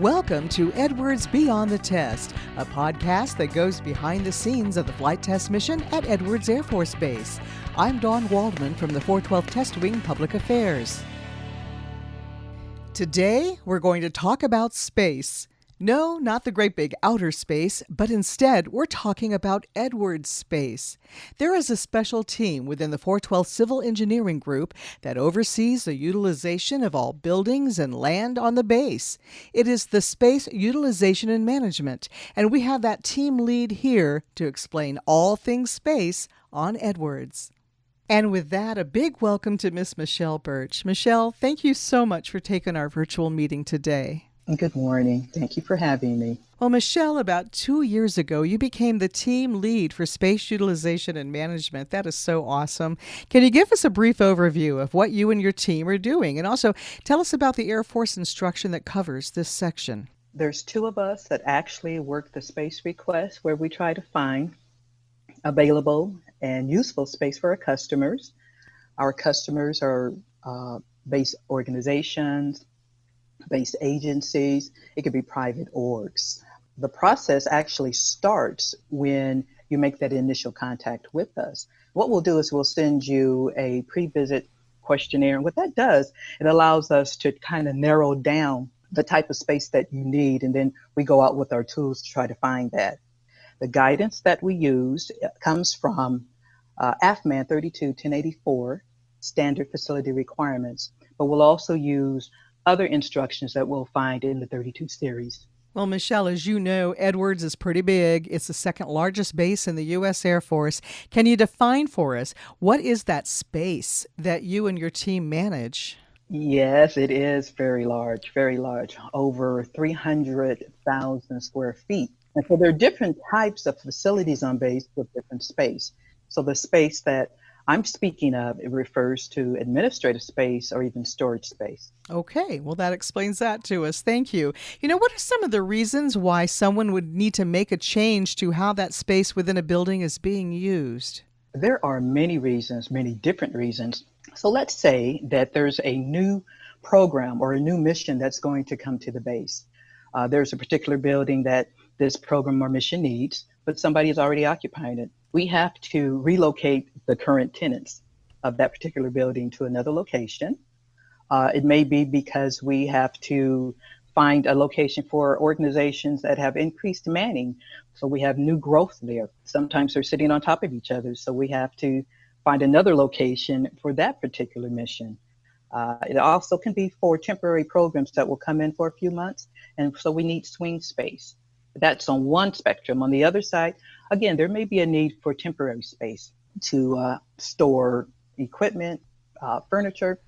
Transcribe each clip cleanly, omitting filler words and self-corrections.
Welcome to Edwards Beyond the Test, a podcast that goes behind the scenes of the flight test mission at Edwards Air Force Base. I'm Dawn Waldman from the 412 Test Wing Public Affairs. Today, we're going to talk about space. No, not the great big outer space, but instead, we're talking about Edwards Space. There is a special team within the 412 Civil Engineering Group that oversees the utilization of all buildings and land on the base. It is the Space Utilization and Management, and we have that team lead here to explain all things space on Edwards. And with that, a big welcome to Miss Michelle Birch. Michelle, thank you so much for taking our virtual meeting today. Good morning. Thank you for having me. Well, Michelle, about 2 years ago, you became the team lead for Space Utilization and Management. That is so awesome. Can you give us a brief overview of what you and your team are doing? And also tell us about the Air Force instruction that covers this section. There's two of us that actually work the space request where we try to find available and useful space for our customers. Our customers are base organizations, based agencies, it could be private orgs. The process actually starts when you make that initial contact with us. What we'll do is we'll send you a pre-visit questionnaire. And what that does, it allows us to kind of narrow down the type of space that you need. And then we go out with our tools to try to find that. The guidance that we use comes from AFMAN 32-1084, standard facility requirements, but we'll also use other instructions that we'll find in the 32 series. Well, Michelle, as you know, Edwards is pretty big. It's the second largest base in the U.S. Air Force. Can you define for us, what is that space that you and your team manage? Yes, it is very large, over 300,000 square feet. And so there are different types of facilities on base with different space. So the space that I'm speaking of, it refers to administrative space or even storage space. Okay, well, that explains that to us. Thank you. You know, what are some of the reasons why someone would need to make a change to how that space within a building is being used? There are many reasons, many different reasons. So let's say that there's a new program or a new mission that's going to come to the base. There's a particular building that this program or mission needs, but somebody is already occupying it. We have to relocate the current tenants of that particular building to another location. It may be because we have to find a location for organizations that have increased manning. So we have new growth there. Sometimes they're sitting on top of each other. So we have to find another location for that particular mission. It also can be for temporary programs that will come in for a few months. And so we need swing space. That's on one spectrum. On the other side, again, there may be a need for temporary space to store equipment, furniture.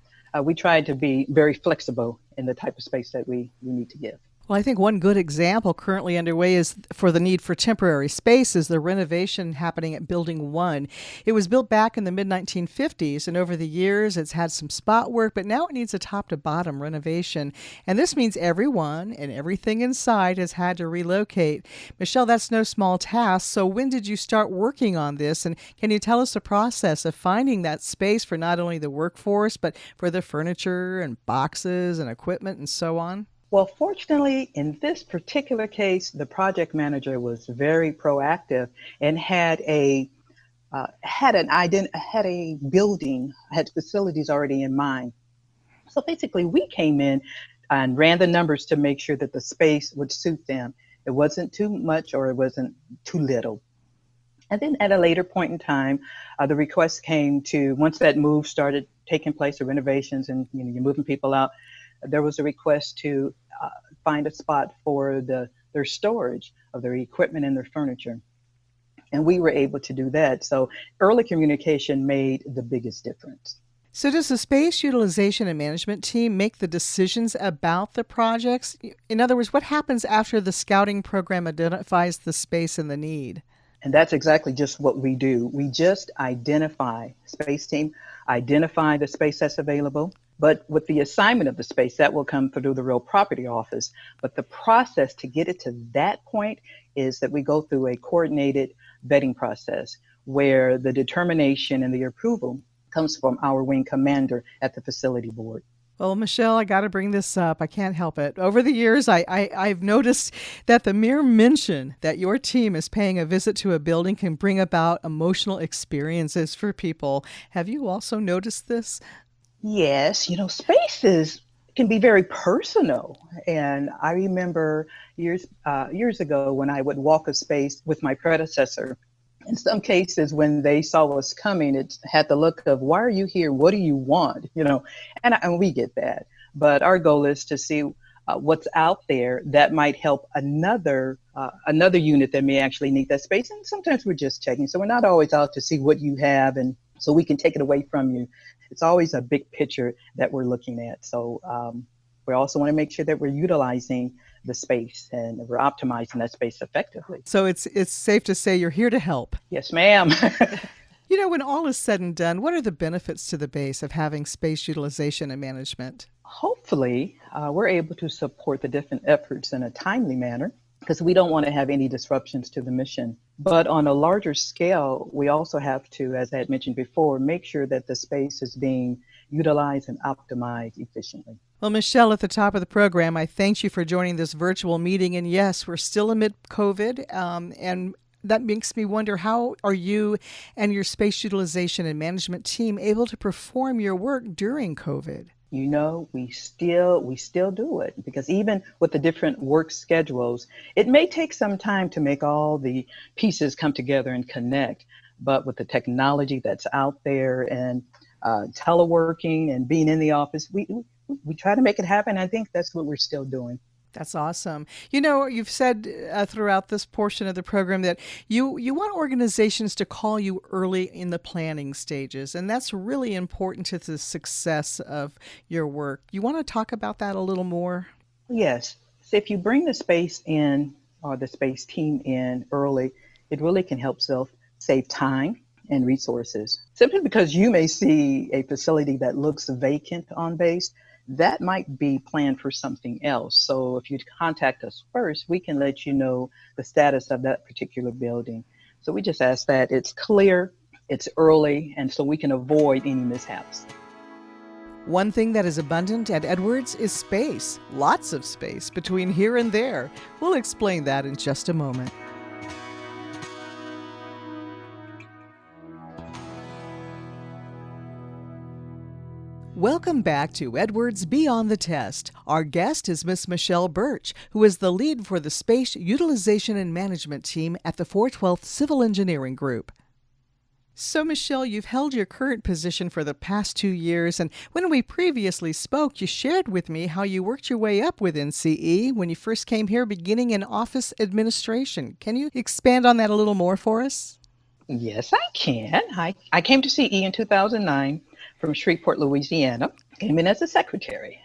We try to be very flexible in the type of space that we need to give. Well, I think one good example currently underway is for the need for temporary space is the renovation happening at Building 1. It was built back in the mid-1950s, and over the years it's had some spot work, but now it needs a top-to-bottom renovation. And this means everyone and everything inside has had to relocate. Michelle, that's no small task, so when did you start working on this? And can you tell us the process of finding that space for not only the workforce, but for the furniture and boxes and equipment and so on? Well, fortunately, in this particular case, the project manager was very proactive and had facilities already in mind. So basically, we came in and ran the numbers to make sure that the space would suit them. It wasn't too much or it wasn't too little. And then at a later point in time, the request came to, once that move started taking place, the renovations and you're moving people out, there was a request to find a spot for their storage of their equipment and their furniture. And we were able to do that. So early communication made the biggest difference. So does the Space Utilization and Management team make the decisions about the projects? In other words, what happens after the scouting program identifies the space and the need? And that's exactly just what we do. We just identify, space team, identify the space that's available. But with the assignment of the space, that will come through the real property office. But the process to get it to that point is that we go through a coordinated vetting process where the determination and the approval comes from our wing commander at the facility board. Well, Michelle, I got to bring this up. I can't help it. Over the years, I've noticed that the mere mention that your team is paying a visit to a building can bring about emotional experiences for people. Have you also noticed this? Yes, spaces can be very personal. And I remember years ago when I would walk a space with my predecessor. In some cases, when they saw us coming, it had the look of, "Why are you here? What do you want?" And we get that. But our goal is to see what's out there that might help another unit that may actually need that space. And sometimes we're just checking, so we're not always out to see what you have, and so we can take it away from you. It's always a big picture that we're looking at. So we also want to make sure that we're utilizing the space and we're optimizing that space effectively. So it's safe to say you're here to help. Yes, ma'am. When all is said and done, what are the benefits to the base of having space utilization and management? Hopefully, we're able to support the different efforts in a timely manner because we don't want to have any disruptions to the mission. But on a larger scale, we also have to, as I had mentioned before, make sure that the space is being utilized and optimized efficiently. Well, Michelle, at the top of the program, I thank you for joining this virtual meeting. And yes, we're still amid COVID, and that makes me wonder, how are you and your space utilization and management team able to perform your work during COVID? We still do it because even with the different work schedules, it may take some time to make all the pieces come together and connect. But with the technology that's out there and teleworking and being in the office, we try to make it happen. I think that's what we're still doing. That's awesome. You've said throughout this portion of the program that you want organizations to call you early in the planning stages, and that's really important to the success of your work. You want to talk about that a little more? Yes. So if you bring the space in or the space team in early, it really can help save time and resources. Simply because you may see a facility that looks vacant on base, that might be planned for something else. So if you contact us first, we can let you know the status of that particular building. So we just ask that it's clear, it's early, and so we can avoid any mishaps. One thing that is abundant at Edwards is space, lots of space between here and there. We'll explain that in just a moment. Welcome back to Edwards Beyond the Test. Our guest is Miss Michelle Birch, who is the lead for the Space Utilization and Management team at the 412th Civil Engineering Group. So, Michelle, you've held your current position for the past 2 years, and when we previously spoke, you shared with me how you worked your way up within CE when you first came here, beginning in office administration. Can you expand on that a little more for us? Yes, I can. I came to CE in 2009 from Shreveport, Louisiana. Came in as a secretary.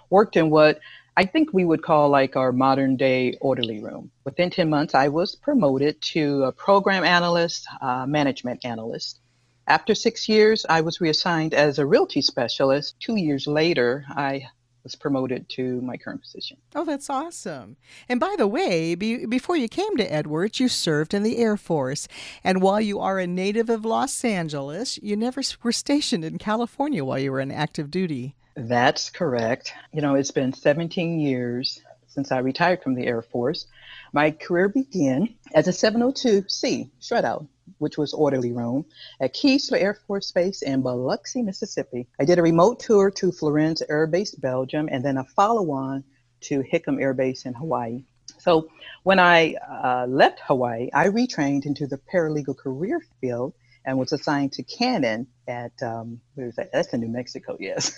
Worked in what I think we would call like our modern day orderly room. Within 10 months, I was promoted to a program analyst, management analyst. After 6 years, I was reassigned as a realty specialist. 2 years later, I was promoted to my current position. Oh, that's awesome. And by the way, before you came to Edwards, you served in the Air Force. And while you are a native of Los Angeles, you never were stationed in California while you were in active duty. That's correct. It's been 17 years since I retired from the Air Force. My career began as a 702C shred out, which was orderly room, at Keesler Air Force Base in Biloxi, Mississippi. I did a remote tour to Florence Air Base, Belgium, and then a follow-on to Hickam Air Base in Hawaii. So when I left Hawaii, I retrained into the paralegal career field and was assigned to Cannon at, where is that? That's in New Mexico, yes.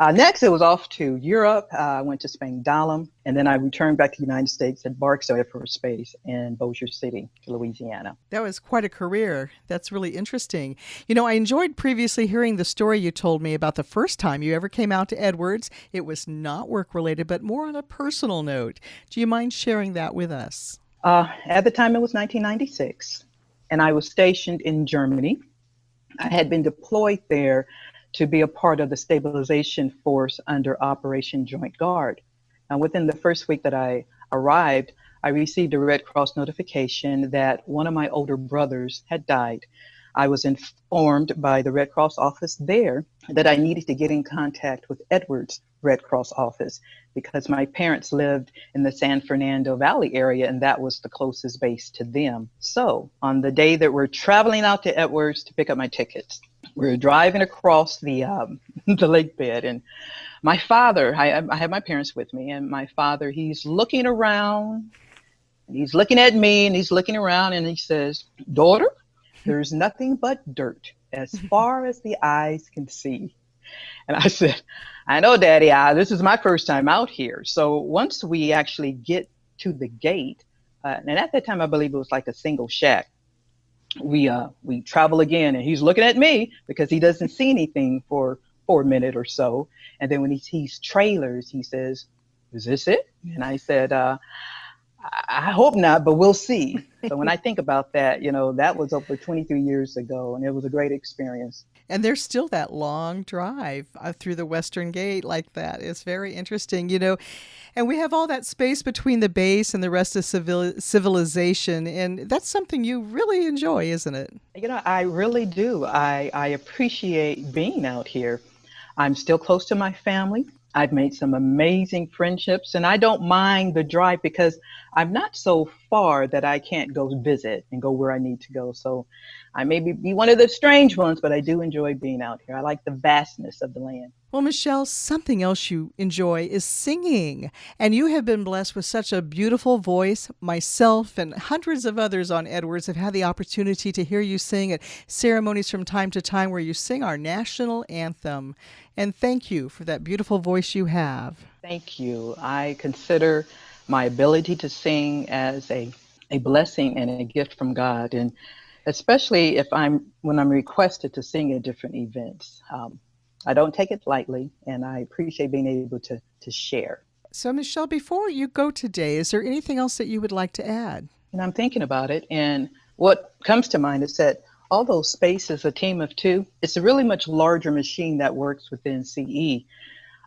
Next, it was off to Europe. I went to Spain, Dahlem, and then I returned back to the United States at Barksdale Air Force Base in Bossier City, Louisiana. That was quite a career. That's really interesting. I enjoyed previously hearing the story you told me about the first time you ever came out to Edwards. It was not work-related, but more on a personal note. Do you mind sharing that with us? At the time, it was 1996, and I was stationed in Germany. I had been deployed there to be a part of the stabilization force under Operation Joint Guard. Now, within the first week that I arrived, I received a Red Cross notification that one of my older brothers had died. I was informed by the Red Cross office there that I needed to get in contact with Edwards Red Cross office because my parents lived in the San Fernando Valley area and that was the closest base to them. So on the day that we're traveling out to Edwards to pick up my tickets, we're driving across the the lake bed, and my father, I have my parents with me, and my father, he's looking around, and he's looking at me, and he's looking around, and he says, "Daughter, there's nothing but dirt as far as the eyes can see." And I said, "I know, Daddy, this is my first time out here." So once we actually get to the gate, and at that time, I believe it was like a single shack, we travel again, and he's looking at me because he doesn't see anything for a minute or so. And then when he sees trailers, he says, "Is this it?" And I said, I hope not, but we'll see. So when I think about that, that was over 23 years ago, and it was a great experience. And there's still that long drive through the Western Gate like that. It's very interesting, And we have all that space between the base and the rest of civilization. And that's something you really enjoy, isn't it? I really do. I appreciate being out here. I'm still close to my family. I've made some amazing friendships, and I don't mind the drive because I'm not so far that I can't go visit and go where I need to go. So I may be one of the strange ones, but I do enjoy being out here. I like the vastness of the land. Well, Michelle, something else you enjoy is singing. And you have been blessed with such a beautiful voice. Myself and hundreds of others on Edwards have had the opportunity to hear you sing at ceremonies from time to time where you sing our national anthem. And thank you for that beautiful voice you have. Thank you. I consider my ability to sing as a blessing and a gift from God, and especially when I'm requested to sing at different events. I don't take it lightly, and I appreciate being able to share. So, Michelle, before you go today, is there anything else that you would like to add? And I'm thinking about it, and what comes to mind is that although space is a team of two, it's a really much larger machine that works within CE.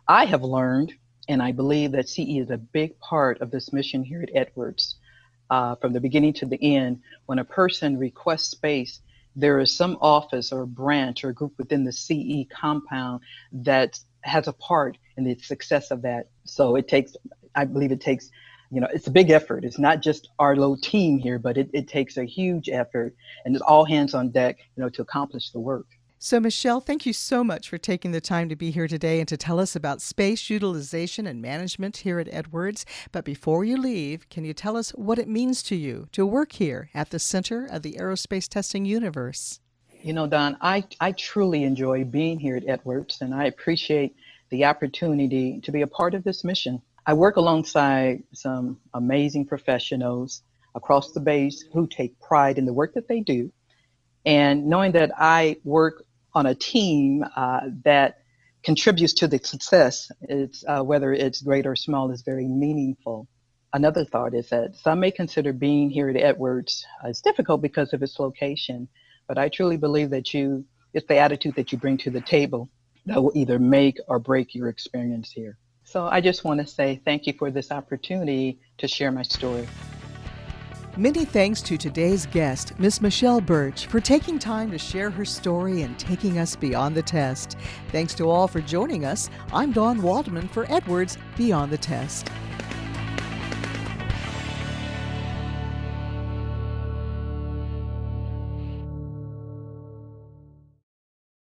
I have learned, and I believe that CE is a big part of this mission here at Edwards. From the beginning to the end, when a person requests space, there is some office or branch or group within the CE compound that has a part in the success of that. So I believe it takes, it's a big effort. It's not just our little team here, but it takes a huge effort, and it's all hands on deck, to accomplish the work. So, Michelle, thank you so much for taking the time to be here today and to tell us about space utilization and management here at Edwards. But before you leave, can you tell us what it means to you to work here at the center of the aerospace testing universe? Don, I truly enjoy being here at Edwards, and I appreciate the opportunity to be a part of this mission. I work alongside some amazing professionals across the base who take pride in the work that they do. And knowing that I work on a team that contributes to the success, whether it's great or small, is very meaningful. Another thought is that some may consider being here at Edwards is difficult because of its location, but I truly believe that it's the attitude that you bring to the table that will either make or break your experience here. So I just want to say thank you for this opportunity to share my story. Many thanks to today's guest, Miss Michelle Birch, for taking time to share her story and taking us beyond the test. Thanks to all for joining us. I'm Dawn Waldman for Edwards Beyond the Test.